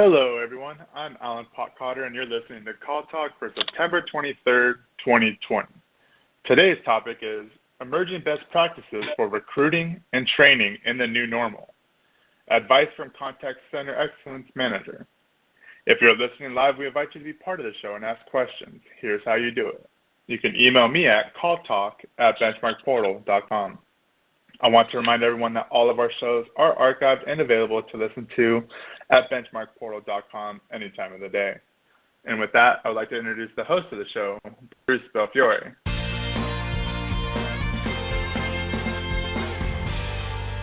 Hello, everyone. I'm Alan Potcotter, and you're listening to CallTalk for September 23rd, 2020. Today's topic is Emerging Best Practices for Recruiting and Training in the New Normal. Advice from Contact Center Excellence Manager. If you're listening live, we invite you to be part of the show and ask questions. Here's how you do it. You can email me at calltalk@benchmarkportal.com. I want to remind everyone that all of our shows are archived and available to listen to at benchmarkportal.com any time of the day. And with that, I would like to introduce the host of the show, Bruce Belfiore.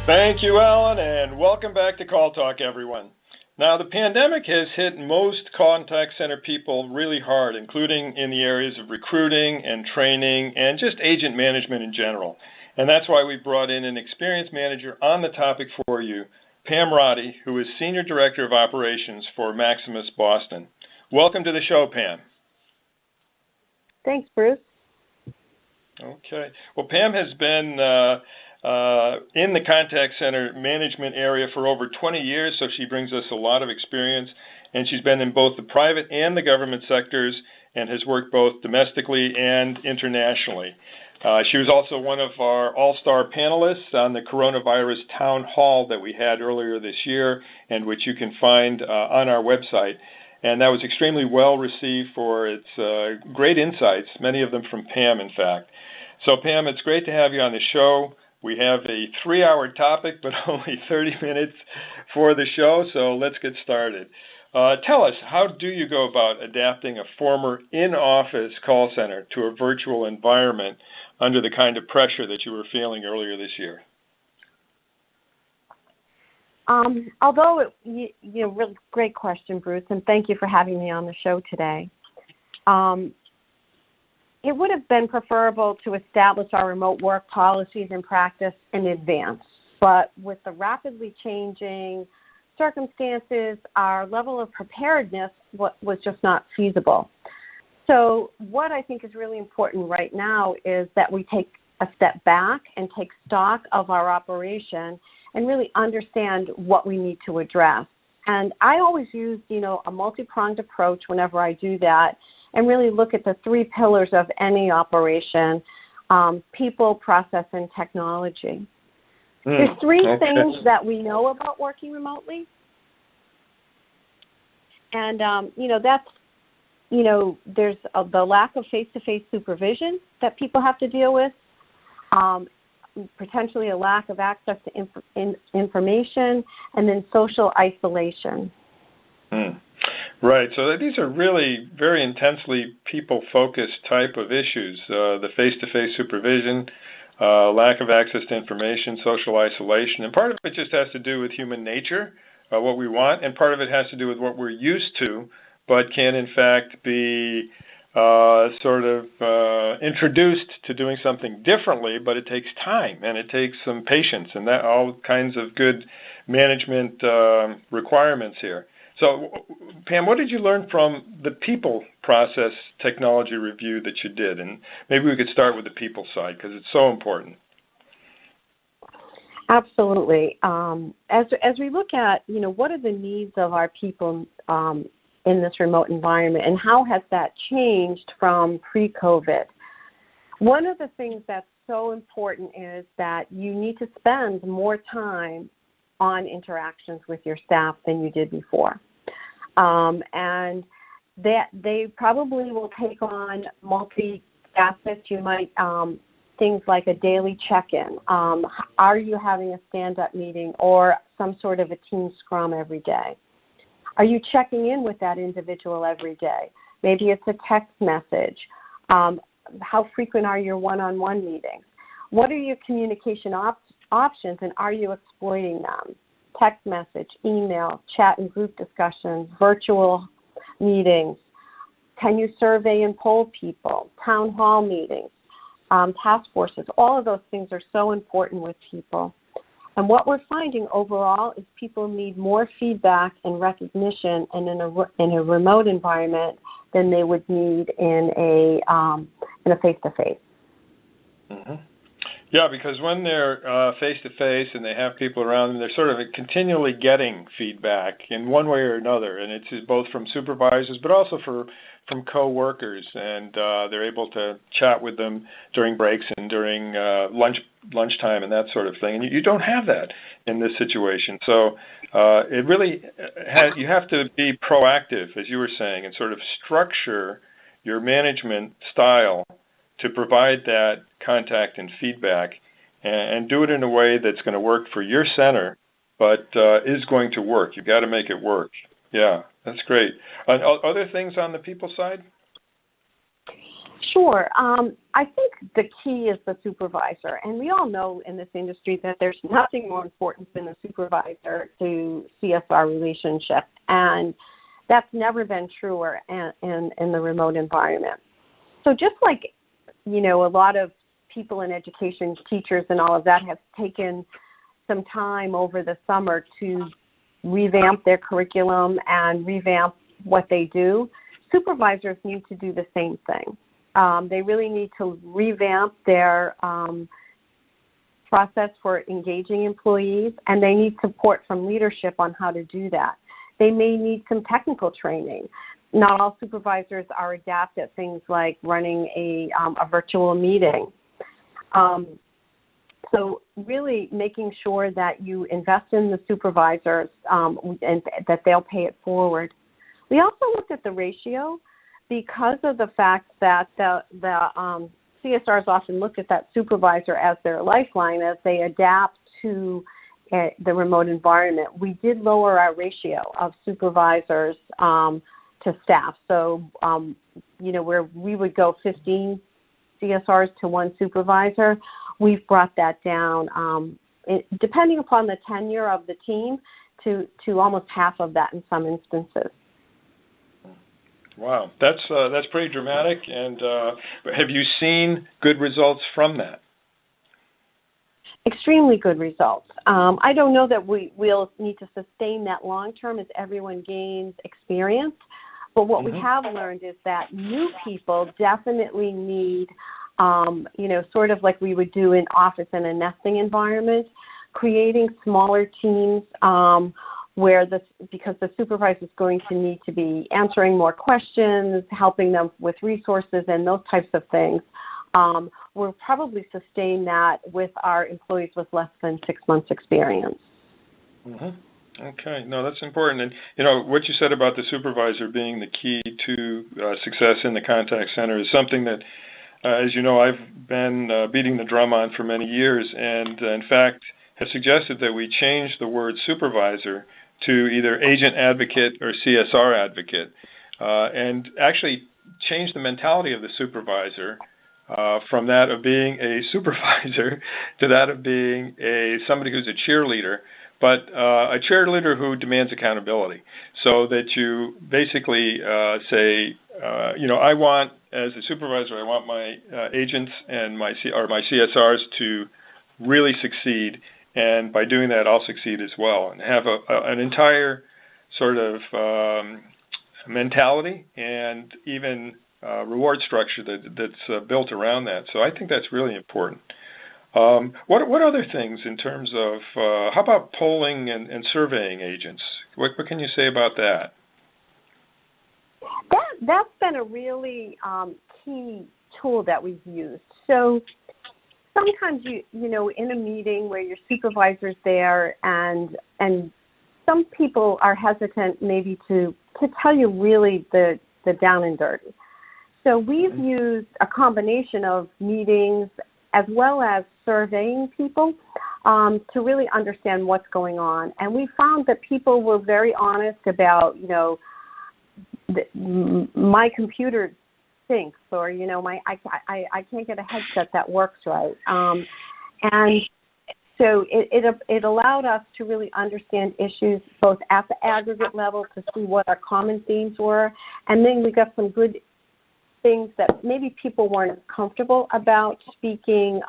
Thank you, Alan, and welcome back to Call Talk, everyone. Now, the pandemic has hit most contact center people really hard, including in the areas of recruiting and training and just agent management in general. And that's why we brought in an experienced manager on the topic for you, Pam Roddy, who is Senior Director of Operations for MAXIMUS Boston. Welcome to the show, Pam. Thanks, Bruce. Okay. Well, Pam has been in the contact center management area for over 20 years, so she brings us a lot of experience, and she's been in both the private and the government sectors and has worked both domestically and internationally. She was also one of our all-star panelists on the coronavirus town hall that we had earlier this year, and which you can find on our website. And that was extremely well received for its great insights, many of them from Pam, in fact. So, Pam, it's great to have you on the show. We have a 3-hour topic, but only 30 minutes for the show, so let's get started. Tell us, how do you go about adapting a former in-office call center to a virtual environment under the kind of pressure that you were feeling earlier this year? Although, really great question, Bruce, and thank you for having me on the show today. It would have been preferable to establish our remote work policies and practice in advance, but with the rapidly changing circumstances, our level of preparedness was just not feasible. So what I think is really important right now is that we take a step back and take stock of our operation and really understand what we need to address. And I always use, a multi-pronged approach whenever I do that and really look at the 3 pillars of any operation, people, process, and technology. There's 3 things that we know about working remotely. And, that's, there's the lack of face-to-face supervision that people have to deal with, potentially a lack of access to information, and then social isolation. Right. So these are really very intensely people-focused type of issues, the face-to-face supervision, lack of access to information, social isolation. And part of it just has to do with human nature, what we want, and part of it has to do with what we're used to, but can in fact be introduced to doing something differently, but it takes time and it takes some patience and that all kinds of good management requirements here. So, Pam, what did you learn from the people process technology review that you did? And maybe we could start with the people side because it's so important. Absolutely. As we look at, what are the needs of our people in this remote environment and how has that changed from pre-COVID? One of the things that's so important is that you need to spend more time on interactions with your staff than you did before. And that they probably will take on multi-facets. You might, things like a daily check-in. Are you having a stand-up meeting or some sort of a team scrum every day? Are you checking in with that individual every day? Maybe it's a text message. How frequent are your one-on-one meetings? What are your communication options, and are you exploiting them? Text message, email, chat and group discussions, virtual meetings. Can you survey and poll people? Town hall meetings, task forces. All of those things are so important with people. And what we're finding overall is people need more feedback and recognition in a remote environment than they would need in a face-to-face. Mm-hmm. Yeah, because when they're face-to-face and they have people around them, they're sort of continually getting feedback in one way or another, and it's both from supervisors but also from co-workers, and they're able to chat with them during breaks and during lunchtime and that sort of thing. And you don't have that in this situation. So it really you have to be proactive, as you were saying, and sort of structure your management style to provide that contact and feedback, and do it in a way that's going to work for your center, but is going to work. You've got to make it work. Yeah, that's great. Other things on the people side? Sure. I think the key is the supervisor. And we all know in this industry that there's nothing more important than the supervisor to CSR relationship. And that's never been truer in the remote environment. So just like, a lot of people in education, teachers and all of that have taken some time over the summer to revamp their curriculum and revamp what they do, supervisors need to do the same thing. They really need to revamp their process for engaging employees, and they need support from leadership on how to do that. They may need some technical training. Not all supervisors are adept at things like running a virtual meeting. So really making sure that you invest in the supervisors and that they'll pay it forward. We also looked at the ratio because of the fact that the CSRs often look at that supervisor as their lifeline as they adapt to the remote environment. We did lower our ratio of supervisors to staff. So, where we would go 15 CSRs to one supervisor, we've brought that down, depending upon the tenure of the team, to almost half of that in some instances. Wow, that's pretty dramatic. And have you seen good results from that? Extremely good results. I don't know that we'll need to sustain that long term as everyone gains experience. But what we have learned is that new people definitely need, sort of like we would do in office in a nesting environment, creating smaller teams because the supervisor is going to need to be answering more questions, helping them with resources and those types of things. We'll probably sustain that with our employees with less than 6 months experience. Mm-hmm. Okay, no, that's important. And, what you said about the supervisor being the key to success in the contact center is something that, as you know, I've been beating the drum on for many years, and in fact have suggested that we change the word supervisor to either agent advocate or CSR advocate, and actually change the mentality of the supervisor from that of being a supervisor to that of being somebody who's a cheerleader, but a cheerleader who demands accountability, so that you basically say, I want, as a supervisor, I want my agents and my CSRs to really succeed, and by doing that, I'll succeed as well, and have an entire sort of mentality and even reward structure that's built around that. So I think that's really important. What other things in terms of, how about polling and surveying agents? What can you say about that? That's been a really key tool that we've used. So sometimes in a meeting where your supervisor's there and some people are hesitant maybe to tell you really the down and dirty. So we've used a combination of meetings as well as surveying people to really understand what's going on. And we found that people were very honest about, my computer stinks, or, I can't get a headset that works right. And so it allowed us to really understand issues both at the aggregate level to see what our common themes were. And then we got some good things that maybe people weren't comfortable about speaking,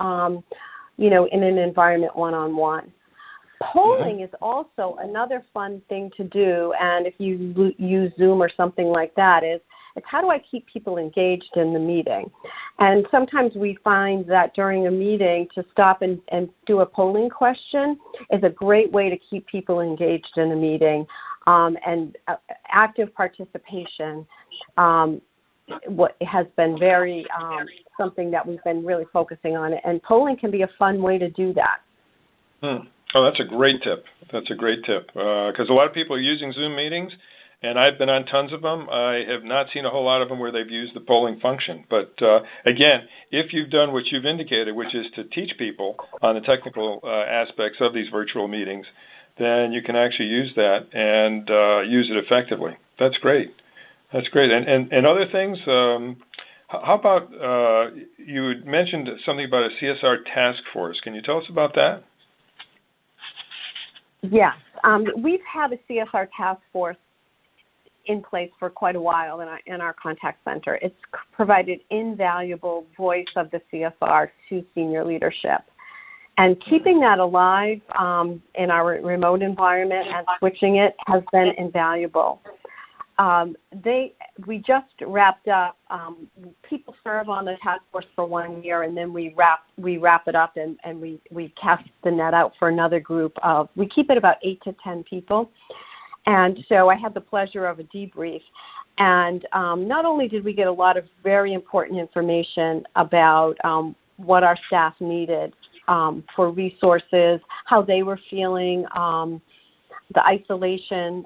in an environment one-on-one. Polling is also another fun thing to do, and if you use Zoom or something like that, is It's how do I keep people engaged in the meeting? And sometimes we find that during a meeting to stop and do a polling question is a great way to keep people engaged in a meeting. And active participation what has been very something that we've been really focusing on. And polling can be a fun way to do that. Oh, that's a great tip. That's a great tip. Because a lot of people are using Zoom meetings, and I've been on tons of them. I have not seen a whole lot of them where they've used the polling function. But again, if you've done what you've indicated, which is to teach people on the technical aspects of these virtual meetings, then you can actually use that and use it effectively. That's great. That's great. And other things, how about you had mentioned something about a CSR Task Force. Can you tell us about that? Yes. We've had a CSR Task Force in place for quite a while in our contact center. It's provided invaluable voice of the CSR to senior leadership. And keeping that alive in our remote environment and switching it has been invaluable. We just wrapped up. People serve on the task force for 1 year, and then we wrap it up and we cast the net out for another group of. We keep it about 8 to 10 people, and so I had the pleasure of a debrief. And not only did we get a lot of very important information about what our staff needed for resources, how they were feeling, the isolation.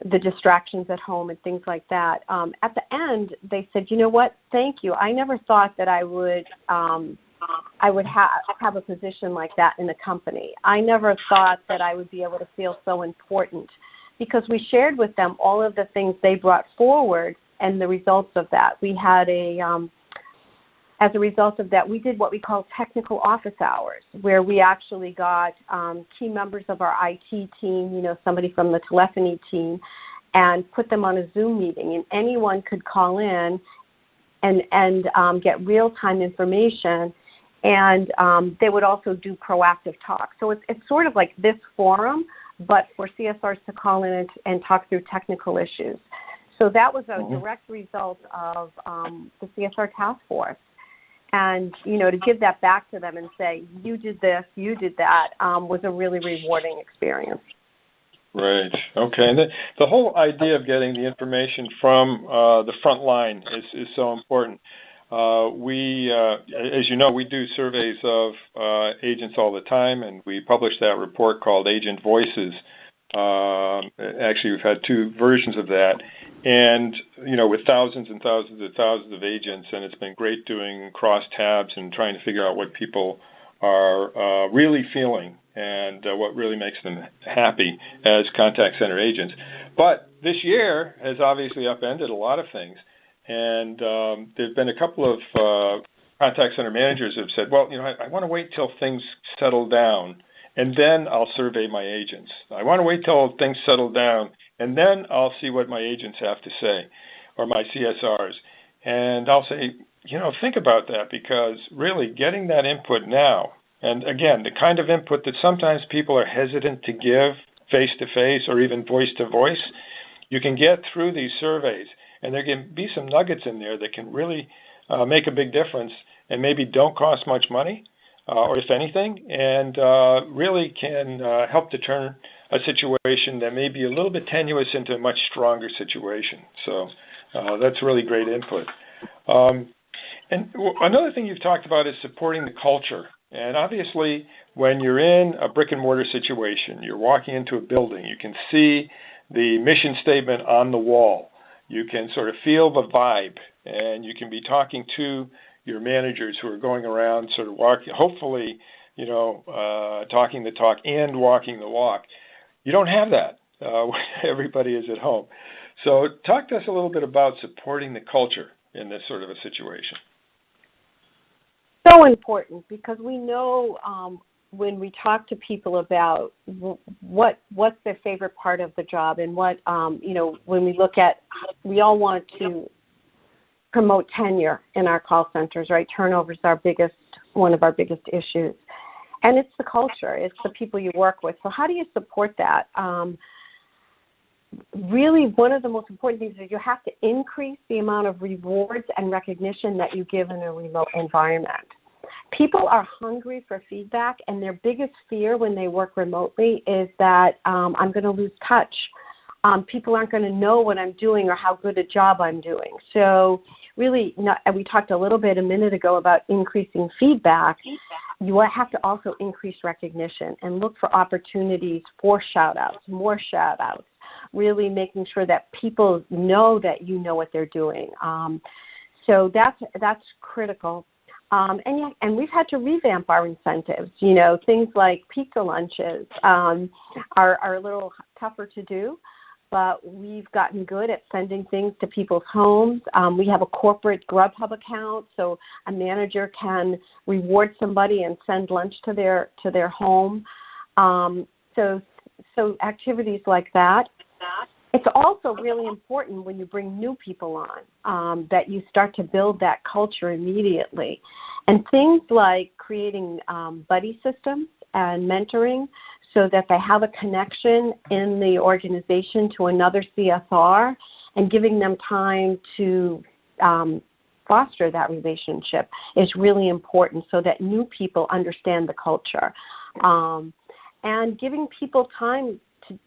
The distractions at home and things like that. At the end, they said, "You know what? Thank you. I never thought that I would have a position like that in the company. I never thought that I would be able to feel so important," because we shared with them all of the things they brought forward and the results of that. We had as a result of that, we did what we call technical office hours, where we actually got key members of our IT team, somebody from the telephony team, and put them on a Zoom meeting. And anyone could call in and get real-time information, and they would also do proactive talk. So it's sort of like this forum, but for CSRs to call in and talk through technical issues. So that was a direct result of the CSR Task Force. And, to give that back to them and say, you did this, you did that, was a really rewarding experience. Right. Okay. And the whole idea of getting the information from the front line is so important. We, as you know, we do surveys of agents all the time, and we publish that report called Agent Voices. Actually, we've had 2 versions of that. And, with thousands and thousands and thousands of agents, and it's been great doing cross-tabs and trying to figure out what people are really feeling and what really makes them happy as contact center agents. But this year has obviously upended a lot of things. And there have been a couple of contact center managers who have said, well, I want to wait till things settle down, and then I'll survey my agents. I want to wait till things settle down, and then I'll see what my agents have to say, or my CSRs. And I'll say, think about that, because really getting that input now, and again, the kind of input that sometimes people are hesitant to give face-to-face or even voice-to-voice, you can get through these surveys, and there can be some nuggets in there that can really make a big difference and maybe don't cost much money, or if anything, and really can help to turn a situation that may be a little bit tenuous into a much stronger situation. So that's really great input. And another thing you've talked about is supporting the culture. And obviously, when you're in a brick-and-mortar situation, you're walking into a building, you can see the mission statement on the wall. You can sort of feel the vibe, and you can be talking to your managers who are going around sort of walking, hopefully, talking the talk and walking the walk. You don't have that when everybody is at home. So talk to us a little bit about supporting the culture in this sort of a situation. So important, because we know when we talk to people about what's their favorite part of the job, and what, when we look at, we all want to promote tenure in our call centers, right? Turnover is one of our biggest issues. And it's the culture. It's the people you work with. So how do you support that? really one of the most important things is you have to increase the amount of rewards and recognition that you give in a remote environment. People are hungry for feedback, and their biggest fear when they work remotely is that I'm going to lose touch. People aren't going to know what I'm doing or how good a job I'm doing. So really, we talked a little bit a minute ago about increasing feedback. You have to also increase recognition and look for opportunities for shout-outs, more shout-outs, really making sure that people know that you know what they're doing. So that's critical. And we've had to revamp our incentives. You know, things like pizza lunches are a little tougher to do, but we've gotten good at sending things to people's homes. We have a corporate Grubhub account, so a manager can reward somebody and send lunch to their home. So activities like that. It's also really important when you bring new people on that you start to build that culture immediately. And things like creating buddy systems and mentoring so that they have a connection in the organization to another CSR and giving them time to foster that relationship is really important so that new people understand the culture. And giving people time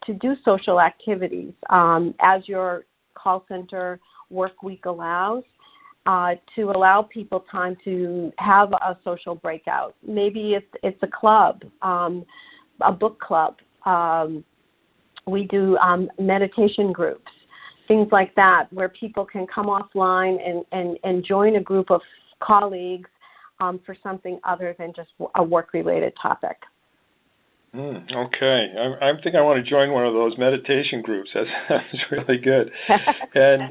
to do social activities as your call center work week allows, to allow people time to have a social breakout. Maybe it's a club, a book club. We do meditation groups, things like that, where people can come offline and join a group of colleagues for something other than just a work-related topic. Okay. I think I want to join one of those meditation groups. That's really good. And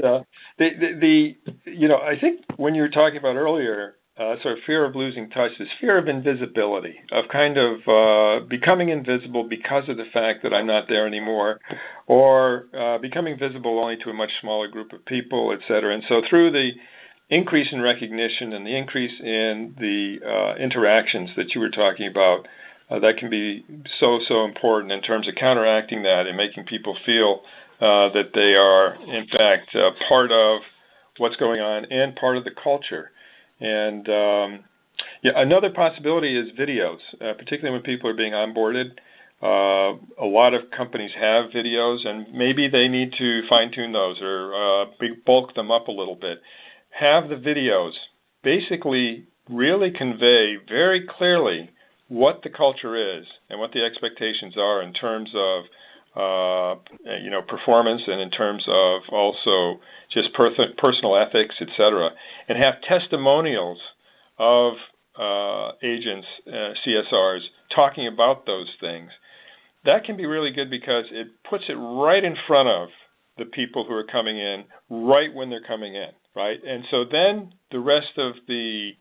I think when you were talking about earlier, sort of fear of losing touch, this fear of invisibility, of kind of becoming invisible because of the fact that I'm not there anymore, or becoming visible only to a much smaller group of people, et cetera. And so through the increase in recognition and the increase in the interactions that you were talking about, that can be so important in terms of counteracting that and making people feel that they are, in fact, part of what's going on and part of the culture. And another possibility is videos, particularly when people are being onboarded. A lot of companies have videos, and maybe they need to fine-tune those or bulk them up a little bit. Have the videos basically really convey very clearly what the culture is and what the expectations are in terms of performance and in terms of also just personal ethics, et cetera, and have testimonials of agents, CSRs, talking about those things. That can be really good because it puts it right in front of the people who are coming in right when they're coming in, right? And so then the rest of the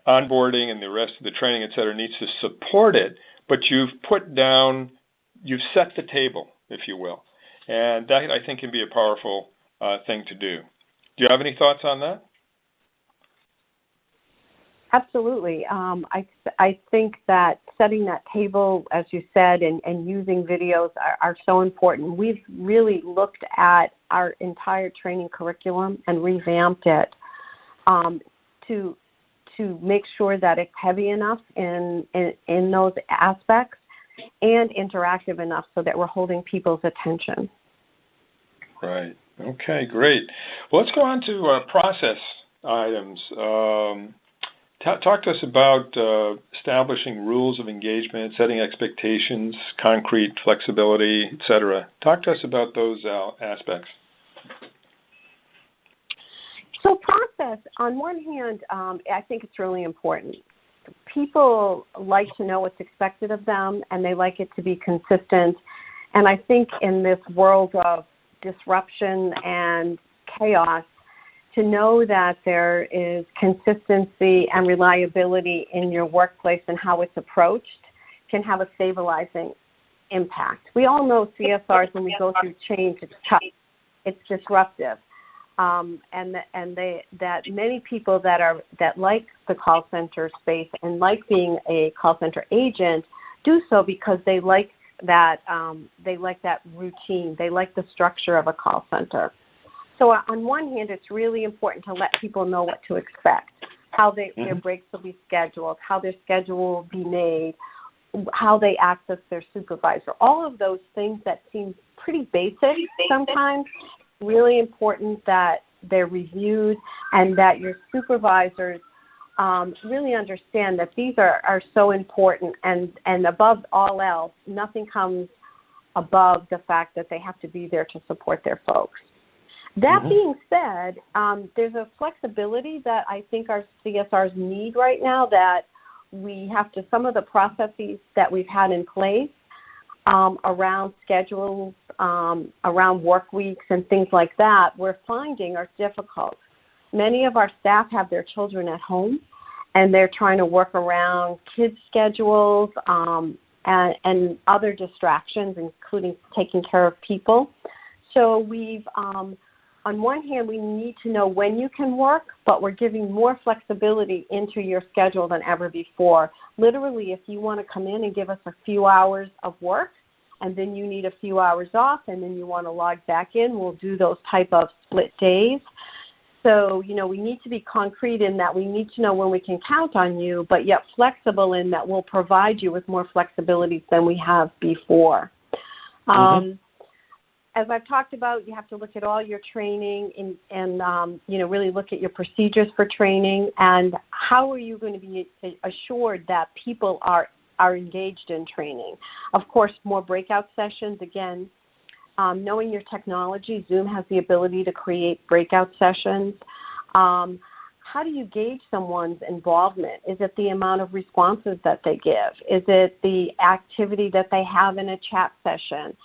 onboarding and the rest of the training, et cetera, needs to support it, but you've set the table, if you will. And that, I think, can be a powerful thing to do. Do you have any thoughts on that? Absolutely. I think that setting that table, as you said, and using videos are so important. We've really looked at our entire training curriculum and revamped it to make sure that it's heavy enough in those aspects and interactive enough so that we're holding people's attention. Right. Okay, great. Well, let's go on to process items. Talk to us about establishing rules of engagement, setting expectations, concrete flexibility, et cetera. Talk to us about those aspects. So process, on one hand, I think it's really important. People like to know what's expected of them, and they like it to be consistent. And I think in this world of disruption and chaos, to know that there is consistency and reliability in your workplace and how it's approached can have a stabilizing impact. We all know CSRs, when we go through change, it's tough, it's disruptive. That many people that like the call center space and like being a call center agent do so because they like that they like that routine. They like the structure of a call center. So on one hand, it's really important to let people know what to expect, how their breaks will be scheduled, how their schedule will be made, how they access their supervisor. All of those things that seem pretty basic sometimes, really important that they're reviewed and that your supervisors really understand that these are so important, and above all else, nothing comes above the fact that they have to be there to support their folks. That being said, there's a flexibility that I think our CSRs need right now, that we have to, some of the processes that we've had in place around schedules, around work weeks and things like that, we're finding are difficult. Many of our staff have their children at home, and they're trying to work around kids' schedules and other distractions, including taking care of people. So we've, on one hand, we need to know when you can work, but we're giving more flexibility into your schedule than ever before. Literally, if you want to come in and give us a few hours of work, and then you need a few hours off, and then you want to log back in, we'll do those type of split days. So, we need to be concrete in that we need to know when we can count on you, but yet flexible in that we'll provide you with more flexibility than we have before. As I've talked about, you have to look at all your training and really look at your procedures for training, and how are you going to be assured that people are engaged in training. Of course, more breakout sessions, again, knowing your technology. Zoom has the ability to create breakout sessions. How do you gauge someone's involvement? Is it the amount of responses that they give? Is it the activity that they have in a chat session?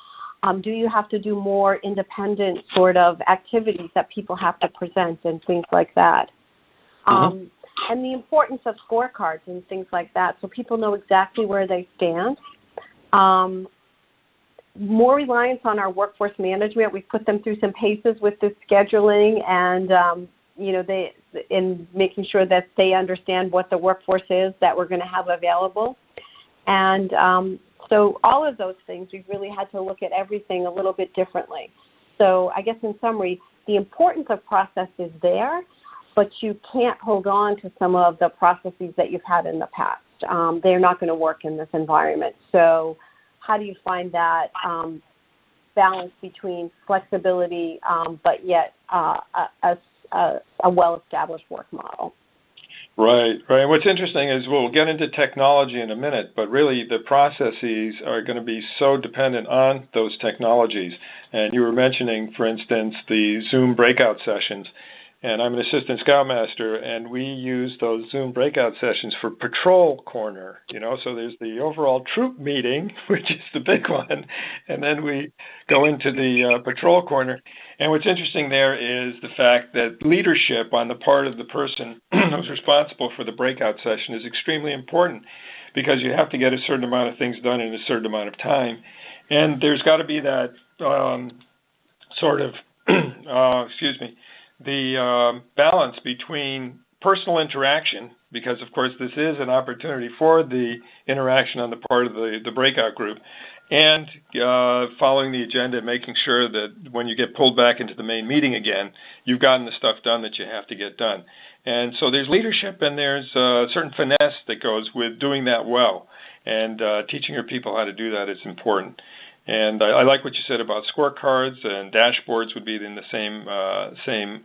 Do you have to do more independent sort of activities that people have to present and things like that? And the importance of scorecards and things like that, so people know exactly where they stand. More reliance on our workforce management. We've put them through some paces with this scheduling, and they in making sure that they understand what the workforce is that we're going to have available. And so all of those things, we've really had to look at everything a little bit differently. So I guess in summary, the importance of process is there, but you can't hold on to some of the processes that you've had in the past. They're not going to work in this environment. So how do you find that balance between flexibility, but yet a well-established work model? Right. What's interesting is we'll get into technology in a minute, but really the processes are going to be so dependent on those technologies. And you were mentioning, for instance, the Zoom breakout sessions. And I'm an assistant scoutmaster, and we use those Zoom breakout sessions for patrol corner, so there's the overall troop meeting, which is the big one, and then we go into the patrol corner. And what's interesting there is the fact that leadership on the part of the person who's responsible for the breakout session is extremely important, because you have to get a certain amount of things done in a certain amount of time. And there's got to be that the balance between personal interaction, because, of course, this is an opportunity for the interaction on the part of the breakout group, and following the agenda, making sure that when you get pulled back into the main meeting again, you've gotten the stuff done that you have to get done. And so there's leadership, and there's a certain finesse that goes with doing that well, and teaching your people how to do that is important. And I like what you said about scorecards, and dashboards would be in the same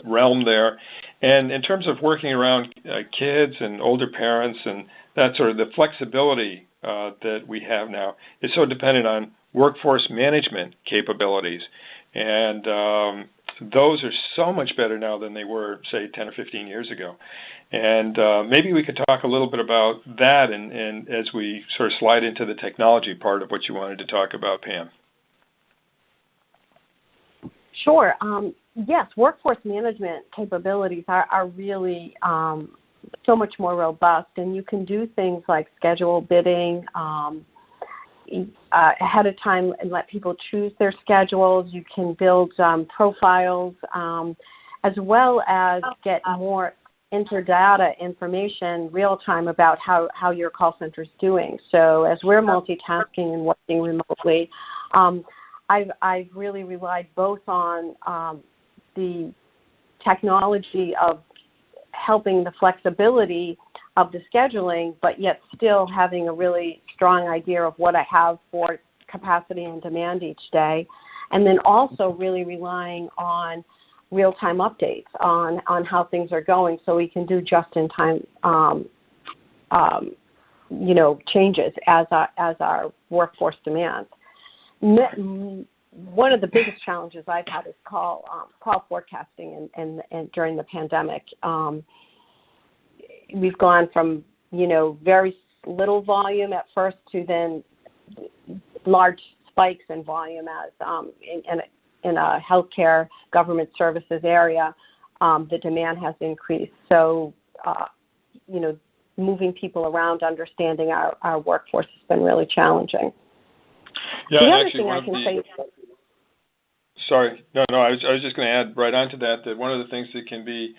realm there. And in terms of working around kids and older parents and that sort of the flexibility that we have now is so dependent on workforce management capabilities. And those are so much better now than they were, say, 10 or 15 years ago. And maybe we could talk a little bit about that and as we sort of slide into the technology part of what you wanted to talk about, Pam. Sure. Yes, workforce management capabilities are really so much more robust, and you can do things like schedule bidding ahead of time and let people choose their schedules. You can build profiles as well as get more enter data information real time about how your call center is doing. So as we're multitasking and working remotely, I've really relied both on the technology of helping the flexibility of the scheduling, but yet still having a really strong idea of what I have for capacity and demand each day. And then also really relying on real-time updates on how things are going so we can do just-in-time, changes as our workforce demands. One of the biggest challenges I've had is call forecasting and during the pandemic. We've gone from, very little volume at first to then large spikes in volume as in a healthcare government services area, the demand has increased. So, moving people around, understanding our workforce has been really challenging. Yeah, the other actually, thing I can say. Sorry, no, I was just going to add right onto that one of the things that can be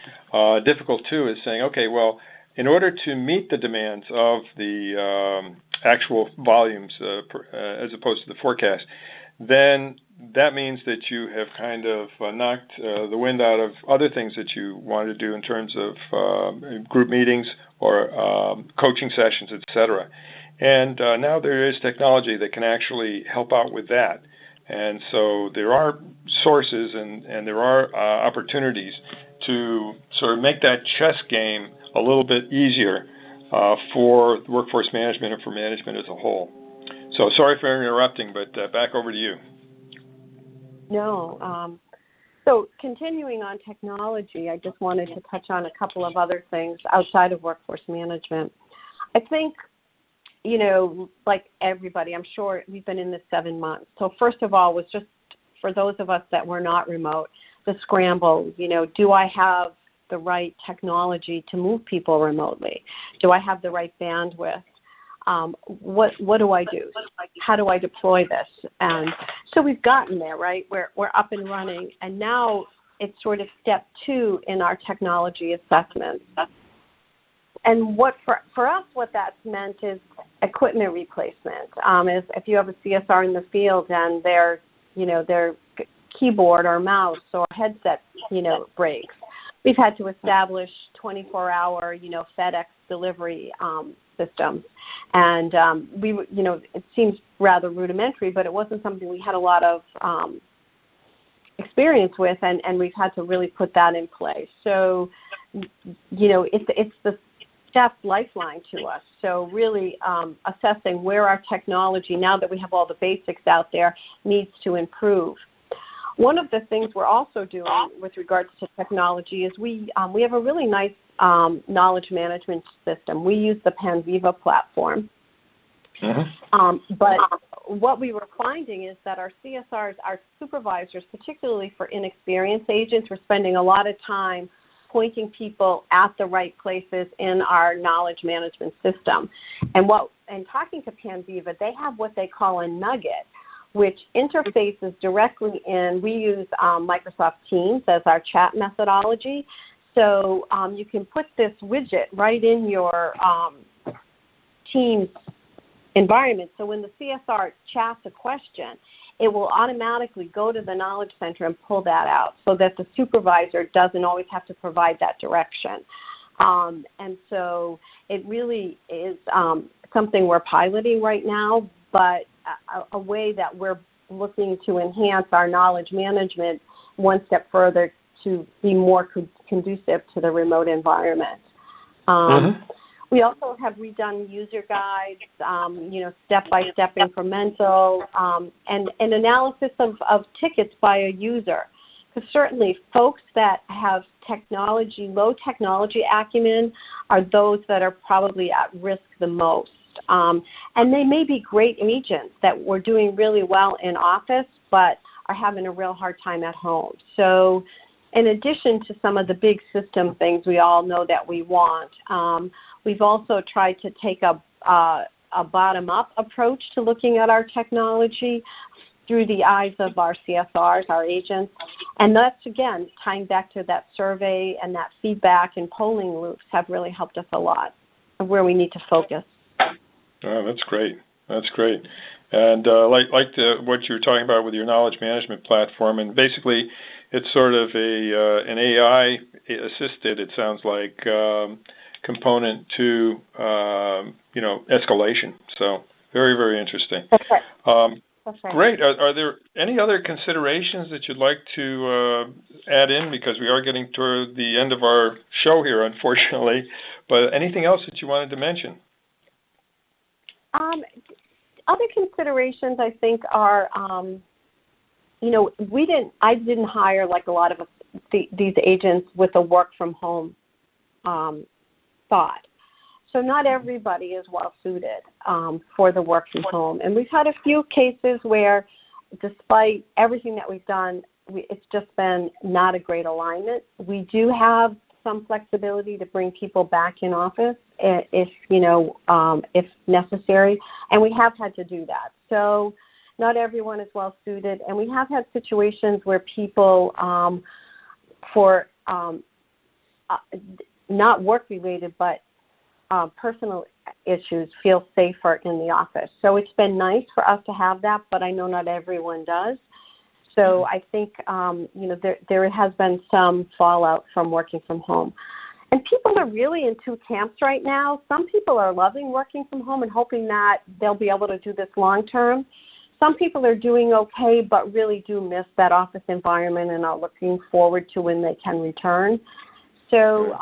difficult too is saying, okay, well, in order to meet the demands of the actual volumes as opposed to the forecast, then that means that you have kind of knocked the wind out of other things that you wanted to do in terms of group meetings or coaching sessions, etc. And now there is technology that can actually help out with that. And so there are sources and there are opportunities to sort of make that chess game a little bit easier for workforce management and for management as a whole. So sorry for interrupting, but back over to you. No. So continuing on technology, I just wanted to touch on a couple of other things outside of workforce management. I think, like everybody, I'm sure we've been in this 7 months. So first of all was just for those of us that were not remote, the scramble, do I have the right technology to move people remotely? Do I have the right bandwidth? What do I do? How do I deploy this? And so we've gotten there, right? We're up and running, and now it's sort of step 2 in our technology assessments. And what for us, what that's meant is equipment replacement. Is if you have a CSR in the field and their keyboard or mouse or headset, breaks, we've had to establish 24-hour, FedEx delivery systems. And it seems rather rudimentary, but it wasn't something we had a lot of experience with, and we've had to really put that in place. So, it's the staff lifeline to us. So really assessing where our technology, now that we have all the basics out there, needs to improve. One of the things we're also doing with regards to technology is we have a really nice knowledge management system. We use the Panviva platform. Mm-hmm. But what we were finding is that our CSRs, our supervisors, particularly for inexperienced agents, were spending a lot of time pointing people at the right places in our knowledge management system. And talking to Panviva, they have what they call a nugget, which interfaces directly in. We use Microsoft Teams as our chat methodology. So you can put this widget right in your Teams environment. So when the CSR chats a question, it will automatically go to the Knowledge Center and pull that out so that the supervisor doesn't always have to provide that direction. And so it really is something we're piloting right now, but a way that we're looking to enhance our knowledge management one step further to be more conducive to the remote environment. We also have redone user guides, step-by-step incremental, and analysis of tickets by a user. Because certainly folks that have low technology acumen are those that are probably at risk the most. And they may be great agents that were doing really well in office, but are having a real hard time at home. So in addition to some of the big system things we all know that we want, we've also tried to take a bottom-up approach to looking at our technology through the eyes of our CSRs, our agents, And that's, again, tying back to that survey, and that feedback and polling loops have really helped us a lot of where we need to focus. Oh, that's great. That's great. And what you were talking about with your knowledge management platform, and basically it's sort of an AI assisted, it sounds like, component to escalation. So very, very interesting. That's right. That's right. Great. Are there any other considerations that you'd like to add in? Because we are getting toward the end of our show here, unfortunately. But anything else that you wanted to mention? Other considerations, I think, are, I didn't hire like a lot of these agents with a work from home thought. So not everybody is well suited for the work from home. And we've had a few cases where, despite everything that we've done, it's just been not a great alignment. We do have some flexibility to bring people back in office if necessary, and we have had to do that. So not everyone is well suited, and we have had situations where people, for not work related but personal issues, feel safer in the office. So it's been nice for us to have that, but I know not everyone does. So I think, there has been some fallout from working from home. And people are really in two camps right now. Some people are loving working from home and hoping that they'll be able to do this long term. Some people are doing okay, but really do miss that office environment and are looking forward to when they can return. So,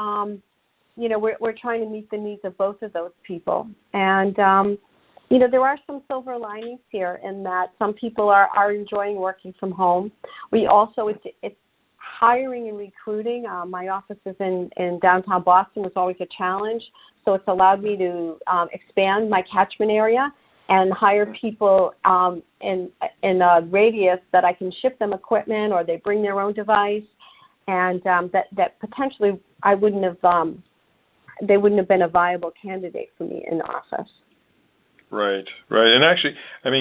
we're trying to meet the needs of both of those people. And, there are some silver linings here in that some people are enjoying working from home. We also, it's hiring and recruiting. My office is in downtown Boston, was always a challenge. So it's allowed me to expand my catchment area and hire people in a radius that I can ship them equipment, or they bring their own device, and that potentially they wouldn't have been a viable candidate for me in the office. Right. And actually,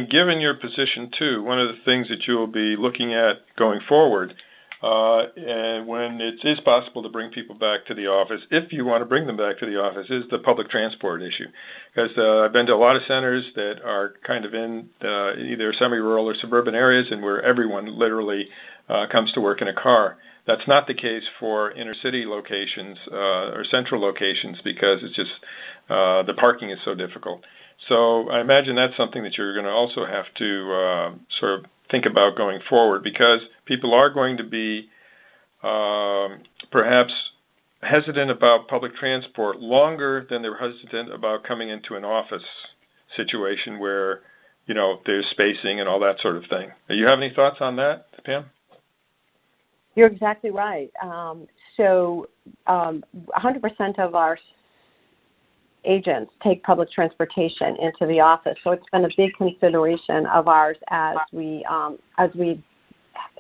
given your position too, one of the things that you will be looking at going forward, and when it is possible to bring people back to the office, if you want to bring them back to the office, is the public transport issue. Because I've been to a lot of centers that are kind of in either semi-rural or suburban areas, and where everyone literally comes to work in a car. That's not the case for inner city locations or central locations, because it's just the parking is so difficult. So I imagine that's something that you're going to also have to sort of think about going forward, because people are going to be perhaps hesitant about public transport longer than they're hesitant about coming into an office situation where, there's spacing and all that sort of thing. Do you have any thoughts on that, Pam? You're exactly right. 100% of our agents take public transportation into the office, so it's been a big consideration of ours as we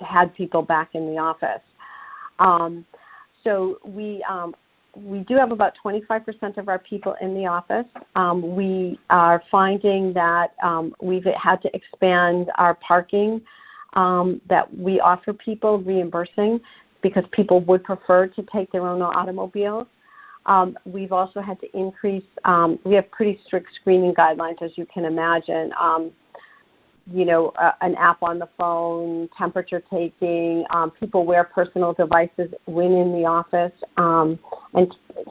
had people back in the office. So we do have about 25% of our people in the office. We are finding that we've had to expand our parking that we offer people, reimbursing, because people would prefer to take their own automobiles. We've also had to increase, we have pretty strict screening guidelines, as you can imagine. An app on the phone, temperature taking, people wear personal devices when in the office, and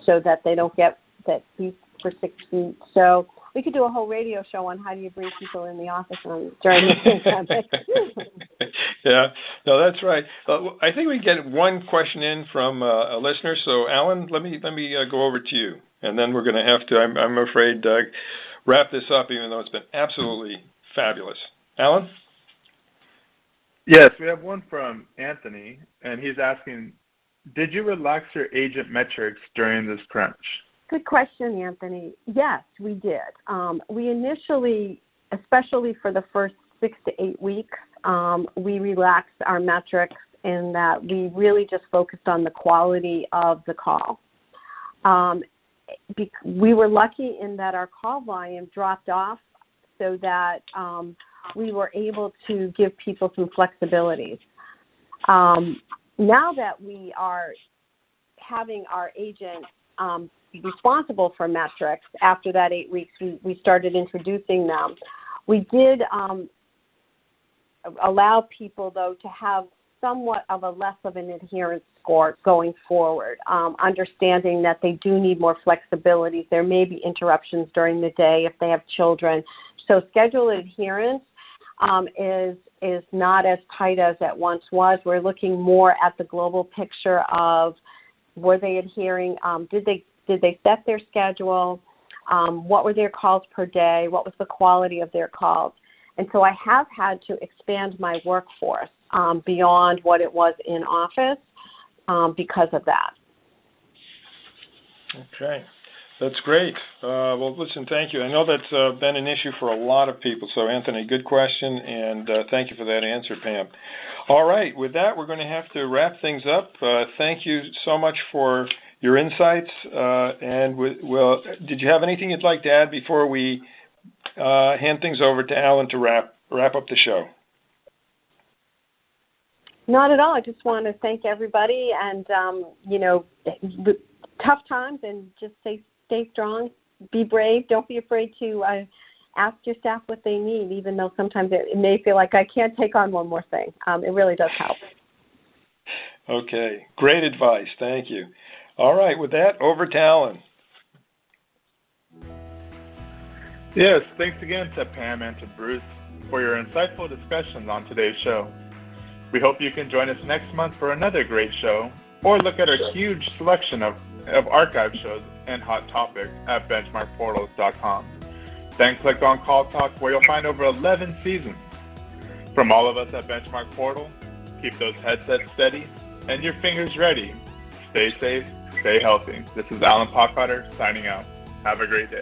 so that they don't get that beat for 6 feet. So we could do a whole radio show on how do you bring people in the office during the pandemic. Yeah, no, that's right. I think we get one question in from a listener. So, Alan, let me go over to you, and then we're going to have to, I'm afraid, wrap this up, even though it's been absolutely fabulous. Alan? Yes, we have one from Anthony, and he's asking, did you relax your agent metrics during this crunch? Good question, Anthony. Yes, we did. We initially, especially for the first 6 to 8 weeks, we relaxed our metrics in that we really just focused on the quality of the call. We were lucky in that our call volume dropped off so that we were able to give people some flexibilities. Now that we are having our agents responsible for metrics, after that 8 weeks, we started introducing them. We did allow people, though, to have somewhat of a less of an adherence score going forward, understanding that they do need more flexibility. There may be interruptions during the day if they have children. So schedule adherence is not as tight as it once was. We're looking more at the global picture of, were they adhering? Did they set their schedule? What were their calls per day? What was the quality of their calls? And so I have had to expand my workforce beyond what it was in office because of that. Okay. That's great. Well, listen, thank you. I know that's been an issue for a lot of people. So, Anthony, good question, and thank you for that answer, Pam. All right. With that, we're going to have to wrap things up. Thank you so much for your insights. Did you have anything you'd like to add before we hand things over to Alan to wrap up the show? Not at all. I just want to thank everybody, and tough times, and just stay strong, be brave. Don't be afraid to ask your staff what they need, even though sometimes it may feel like I can't take on one more thing. It really does help. Okay. Great advice. Thank you. All right. With that, over to Alan. Yes, thanks again to Pam and to Bruce for your insightful discussions on today's show. We hope you can join us next month for another great show, or look at our huge selection of archive shows and hot topics at BenchmarkPortals.com. Then click on CallTalk, where you'll find over 11 seasons. From all of us at Benchmark Portal, keep those headsets steady and your fingers ready. Stay safe, stay healthy. This is Alan Pockhotter signing out. Have a great day.